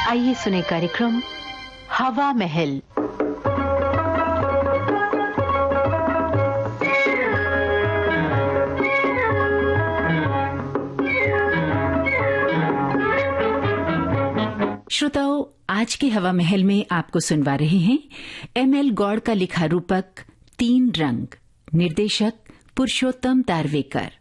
आइए सुने कार्यक्रम हवा महल। श्रोताओं, आज के हवा महल में आपको सुनवा रहे हैं एम.एल. गौड़ का लिखा रूपक 3 रंग, निर्देशक पुरुषोत्तम दारवेकर।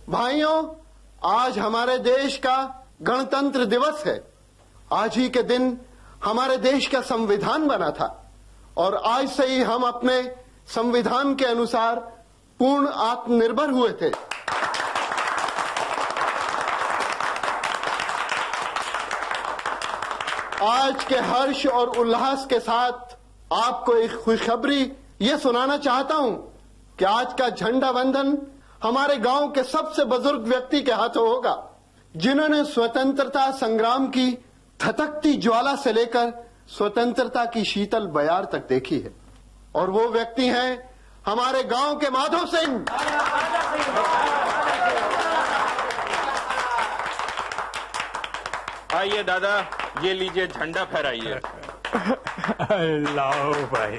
भाइयों, आज हमारे देश का गणतंत्र दिवस है। आज ही के दिन हमारे देश का संविधान बना था और आज से ही हम अपने संविधान के अनुसार पूर्ण आत्मनिर्भर हुए थे। आज के हर्ष और उल्लास के साथ आपको एक खुशखबरी ये सुनाना चाहता हूं कि आज का झंडा वंदन हमारे गांव के सबसे बुजुर्ग व्यक्ति के हाथों होगा, जिन्होंने स्वतंत्रता संग्राम की धधकती ज्वाला से लेकर स्वतंत्रता की शीतल बयार तक देखी है। और वो व्यक्ति हैं हमारे गांव के माधव सिंह। आइए दादा, ये लीजिए झंडा फहराइए। लाओ भाई।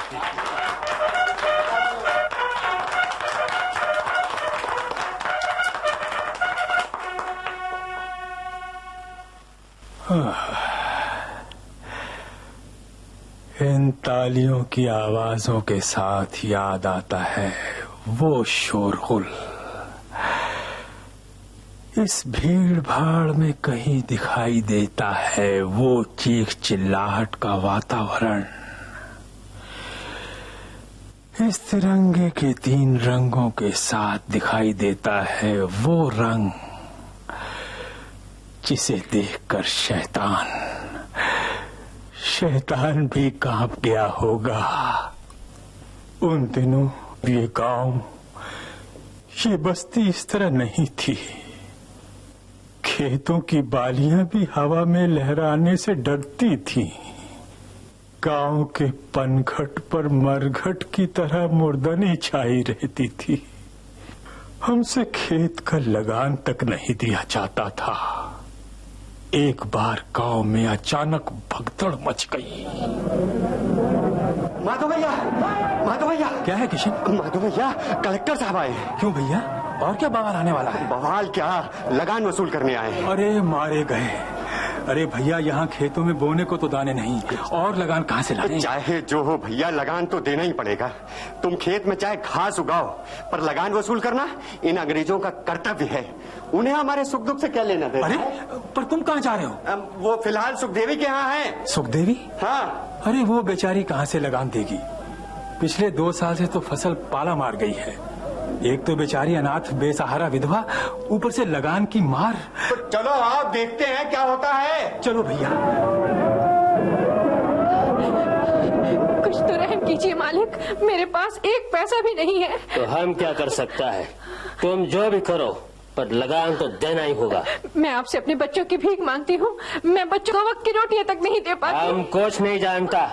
इन तालियों की आवाजों के साथ याद आता है वो शोरगुल। इस भीड़ भाड़ में कहीं दिखाई देता है वो चीख चिल्लाहट का वातावरण। इस तिरंगे के 3 रंगों के साथ दिखाई देता है वो रंग जिसे देखकर शैतान भी कांप गया होगा। उन दिनों ये गांव, ये बस्ती इस तरह नहीं थी। खेतों की बालियां भी हवा में लहराने से डरती थीं। गांव के पनघट पर मरघट की तरह मुर्दनी छाई रहती थी। हमसे खेत का लगान तक नहीं दिया जाता था। एक बार गांव में अचानक भगदड़ मच गई। माधव भैया। क्या है किशन? माधव भैया, कलेक्टर साहब आए। क्यों भैया, और क्या बवाल आने वाला है? बवाल क्या, लगान वसूल करने आए। अरे मारे गए। अरे भैया, यहाँ खेतों में बोने को तो दाने नहीं, और लगान कहाँ से लाएं? चाहे जो हो भैया, लगान तो देना ही पड़ेगा। तुम खेत में चाहे घास उगाओ, पर लगान वसूल करना इन अंग्रेजों का कर्तव्य है। उन्हें हमारे सुख दुख से क्या लेना देना? अरे पर तुम कहाँ जा रहे हो? वो फिलहाल सुखदेवी के यहाँ है। सुखदेवी? हाँ। अरे वो बेचारी कहाँ से लगान देगी? पिछले 2 साल से तो फसल पाला मार गई है। एक तो बेचारी अनाथ बेसहारा विधवा, ऊपर से लगान की मार। तो चलो आप देखते हैं क्या होता है। चलो भैया। कुछ तो रहम कीजिए मालिक, मेरे पास 1 पैसा भी नहीं है। तो हम क्या कर सकता है? तुम जो भी करो, पर लगान तो देना ही होगा। मैं आपसे अपने बच्चों की भीख मांगती हूँ। मैं बच्चों को वक्त की रोटियां तक नहीं दे पाती। हम कुछ नहीं जानता।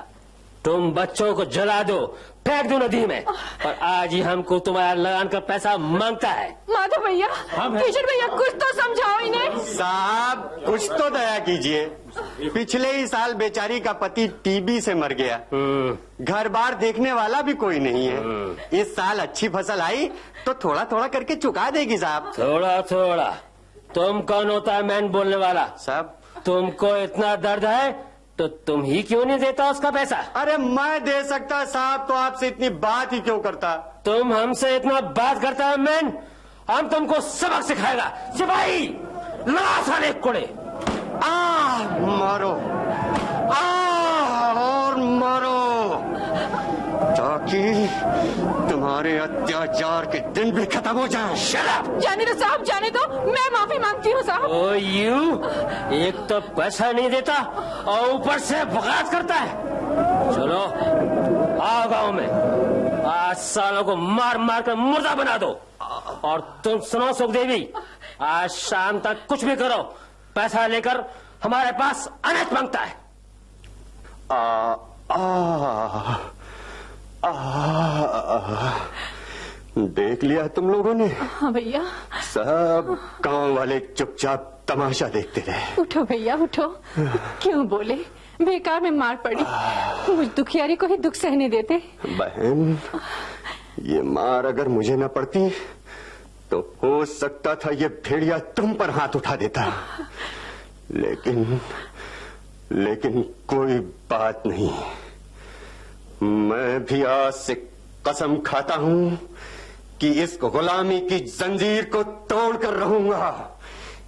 तुम बच्चों को जला दो, फेंक दो नदी में, और आज ही हमको तुम्हारा लगान का पैसा मांगता है। माधव भैया, किशन भैया, कुछ तो समझाओ इन्हें। साहब, कुछ तो दया कीजिए। पिछले ही साल बेचारी का पति टीबी से मर गया। घर बार देखने वाला भी कोई नहीं है। इस साल अच्छी फसल आई तो थोड़ा थोड़ा करके चुका देगी साहब। थोड़ा थोड़ा? तुम कौन होता है मैन बोलने वाला? साहब, तुमको इतना दर्द है तो तुम ही क्यों नहीं देता उसका पैसा? अरे मैं दे सकता साहब, तो आपसे इतनी बात ही क्यों करता? तुम हमसे इतना बात करता है मैन? हम तुमको सबक सिखाएगा। सिपाही, ला साले कोड़े। मारो, और मारो, ताकि तुम्हारे अत्याचार के दिन भी खत्म हो जाए। जाने दो साहब, जाने दो। मैं माफी मांगती हूँ साहब। ओ यू, एक तो पैसा नहीं देता और ऊपर से बगावत करता है। चलो आओ गांव में, आज सालों को मार मार कर मुर्दा बना दो। और तुम सुनो सुखदेवी, आज शाम तक कुछ भी करो, पैसा लेकर हमारे पास अनाज मांगता है। देख लिया तुम लोगों ने? हाँ भैया। सब गांव वाले चुपचाप तमाशा देखते रहे। उठो भैया उठो, क्यों बोले, बेकार में मार पड़ी। मुझ दुखियारी को ही दुख सहने देते। बहन, ये मार अगर मुझे न पड़ती तो हो सकता था ये भेड़िया तुम पर हाथ उठा देता। लेकिन कोई बात नहीं, मैं भी आज से कसम खाता हूं कि इस गुलामी की जंजीर को तोड़कर रहूंगा।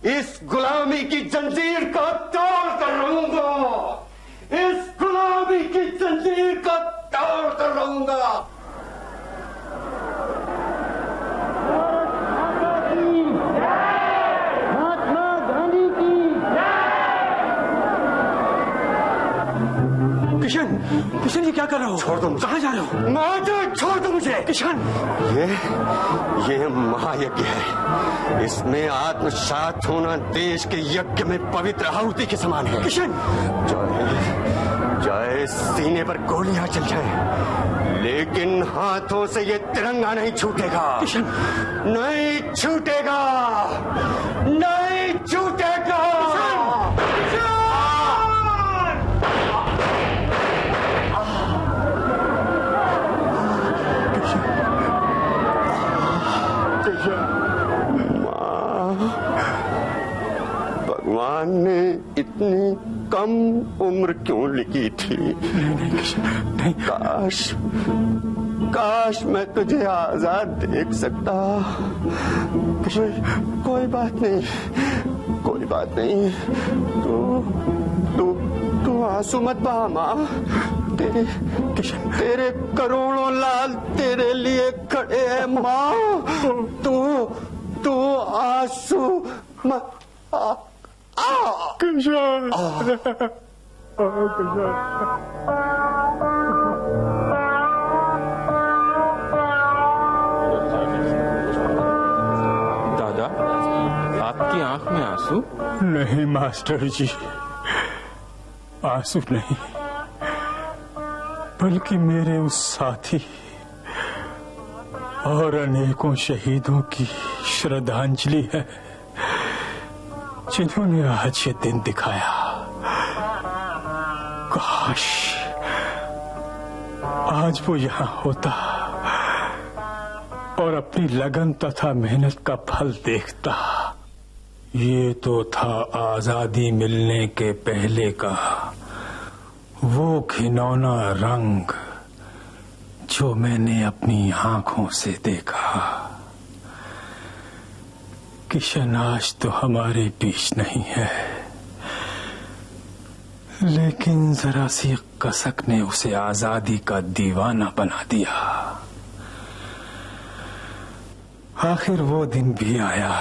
इस गुलामी की जंजीर को तोड़कर रहूंगा। इस गुलामी की जंजीर को तोड़कर रहूंगा। महात्मा गांधी की। किशन ये क्या कर रहे हो? छोड़ दो। कहाँ जा रहे हो? माधव, छोड़ दो मुझे। किशन, ये महायज्ञ है। इसमें आत्मसात होना देश के यज्ञ में पवित्र आहुति के समान है। किशन, चाहे सीने पर गोलियां चल जाएं, लेकिन हाथों से ये तिरंगा नहीं छूटेगा। किशन, नहीं छूटेगा, नहीं छूटेगा। भगवान ने इतनी कम उम्र क्यों लिखी थी? नहीं। काश मैं तुझे आजाद देख सकता। कोई बात नहीं। तू आंसू मत बहा माँ। तेरे करोड़ों लाल तेरे लिए खड़े हैं माँ। तू आंसू मत। दादा, आपकी आंख में आंसू? नहीं मास्टर जी, आंसू नहीं, बल्कि मेरे उस साथी और अनेकों शहीदों की श्रद्धांजलि है जिन्होंने आज ये दिन दिखाया। काश आज वो यहाँ होता और अपनी लगन तथा मेहनत का फल देखता। ये तो था आजादी मिलने के पहले का वो घिनौना रंग जो मैंने अपनी आंखों से देखा। किशन आज तो हमारे बीच नहीं है, लेकिन जरा सी कसक ने उसे आजादी का दीवाना बना दिया। आखिर वो दिन भी आया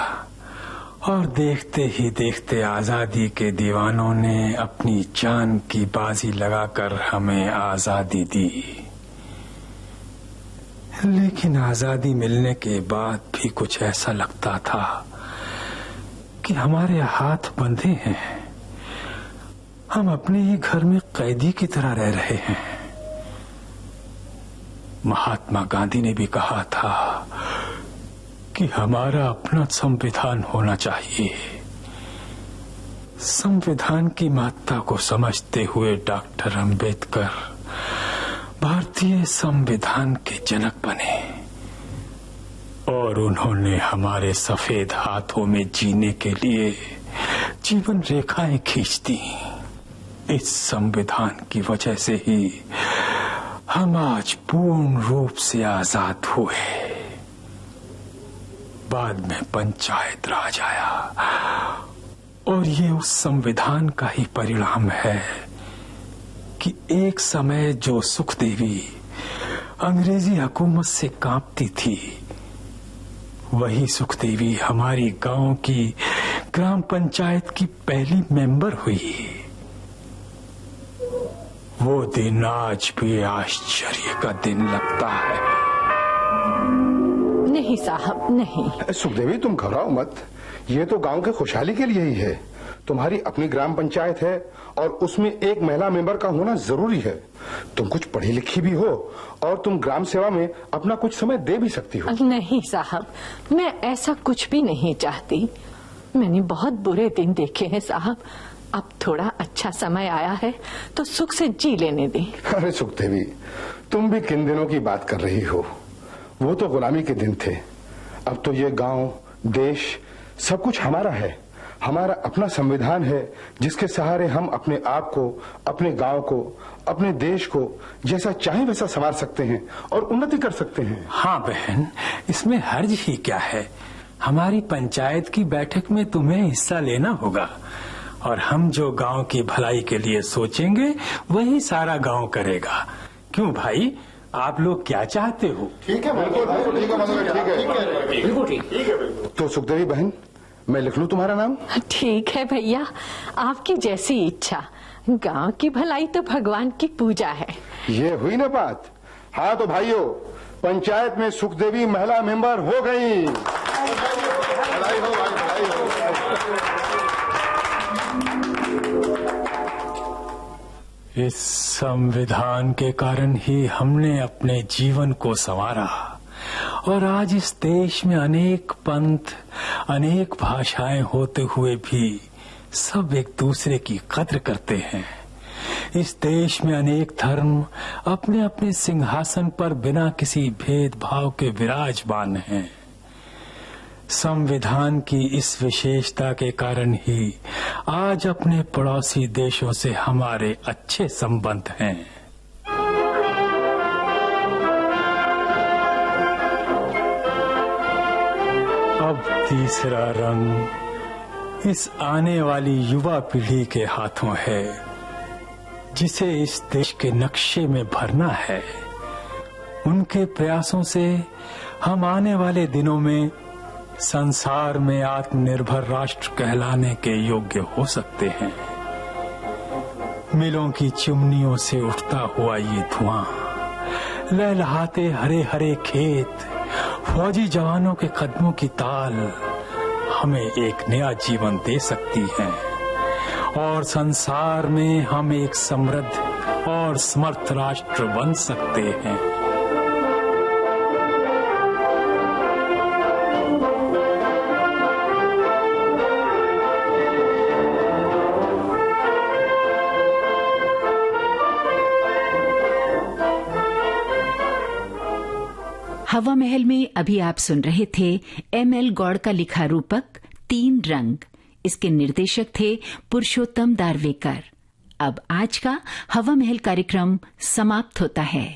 और देखते ही देखते आजादी के दीवानों ने अपनी जान की बाजी लगाकर हमें आजादी दी। लेकिन आजादी मिलने के बाद भी कुछ ऐसा लगता था कि हमारे हाथ बंधे हैं, हम अपने ही घर में कैदी की तरह रह रहे हैं। महात्मा गांधी ने भी कहा था कि हमारा अपना संविधान होना चाहिए। संविधान की महत्ता को समझते हुए डॉक्टर अंबेडकर भारतीय संविधान के जनक बने और उन्होंने हमारे सफेद हाथों में जीने के लिए जीवन रेखाएं खींच दी। इस संविधान की वजह से ही हम आज पूर्ण रूप से आजाद हुए। बाद में पंचायत राज आया और ये उस संविधान का ही परिणाम है कि एक समय जो सुखदेवी अंग्रेजी हुकूमत से कांपती थी, वही सुखदेवी हमारी गांव की ग्राम पंचायत की पहली मेंबर हुई। वो दिन आज भी आश्चर्य का दिन लगता है। नहीं साहब, नहीं। सुखदेवी, तुम घबराओ मत। ये तो गांव के खुशहाली के लिए ही है। तुम्हारी अपनी ग्राम पंचायत है और उसमें एक महिला मेंबर का होना जरूरी है। तुम कुछ पढ़ी लिखी भी हो और तुम ग्राम सेवा में अपना कुछ समय दे भी सकती हो। नहीं साहब, मैं ऐसा कुछ भी नहीं चाहती। मैंने बहुत बुरे दिन देखे हैं साहब। अब थोड़ा अच्छा समय आया है तो सुख से जी लेने दें। अरे सुखदेवी, तुम भी किन दिनों की बात कर रही हो? वो तो गुलामी के दिन थे। अब तो ये गांव, देश सब कुछ हमारा है। हमारा अपना संविधान है जिसके सहारे हम अपने आप को, अपने गांव को, अपने देश को जैसा चाहे वैसा संवार सकते हैं और उन्नति कर सकते हैं। हाँ बहन, इसमें हर्ज ही क्या है। हमारी पंचायत की बैठक में तुम्हें हिस्सा लेना होगा और हम जो गांव की भलाई के लिए सोचेंगे वही सारा गांव करेगा। क्यों भाई, आप लोग क्या चाहते हो? ठीक है, बिल्कुल ठीक है। तो सुखदेवी बहन, मैं लिख लूं तुम्हारा नाम? ठीक है भैया, आपकी जैसी इच्छा। गांव की भलाई तो भगवान की पूजा है। ये हुई ना बात। हाँ तो भाइयों, पंचायत में सुखदेवी महिला मेंबर हो गई। बधाई हो भाई, बधाई हो। इस संविधान के कारण ही हमने अपने जीवन को संवारा और आज इस देश में अनेक पंथ, अनेक भाषाएं होते हुए भी सब एक दूसरे की कद्र करते हैं। इस देश में अनेक धर्म अपने अपने सिंहासन पर बिना किसी भेदभाव के विराजमान हैं। संविधान की इस विशेषता के कारण ही आज अपने पड़ोसी देशों से हमारे अच्छे संबंध हैं। अब तीसरा रंग इस आने वाली युवा पीढ़ी के हाथों है, जिसे इस देश के नक्शे में भरना है। उनके प्रयासों से हम आने वाले दिनों में संसार में आत्मनिर्भर राष्ट्र कहलाने के योग्य हो सकते हैं। मिलों की चिमनियों से उठता हुआ ये धुआं, लहलहाते हरे हरे खेत, फौजी जवानों के कदमों की ताल हमें एक नया जीवन दे सकती है और संसार में हम एक समृद्ध और समर्थ राष्ट्र बन सकते हैं। हवा महल में अभी आप सुन रहे थे एमएल गौड़ का लिखा रूपक 3 रंग। इसके निर्देशक थे पुरुषोत्तम दारवेकर। अब आज का हवा महल कार्यक्रम समाप्त होता है।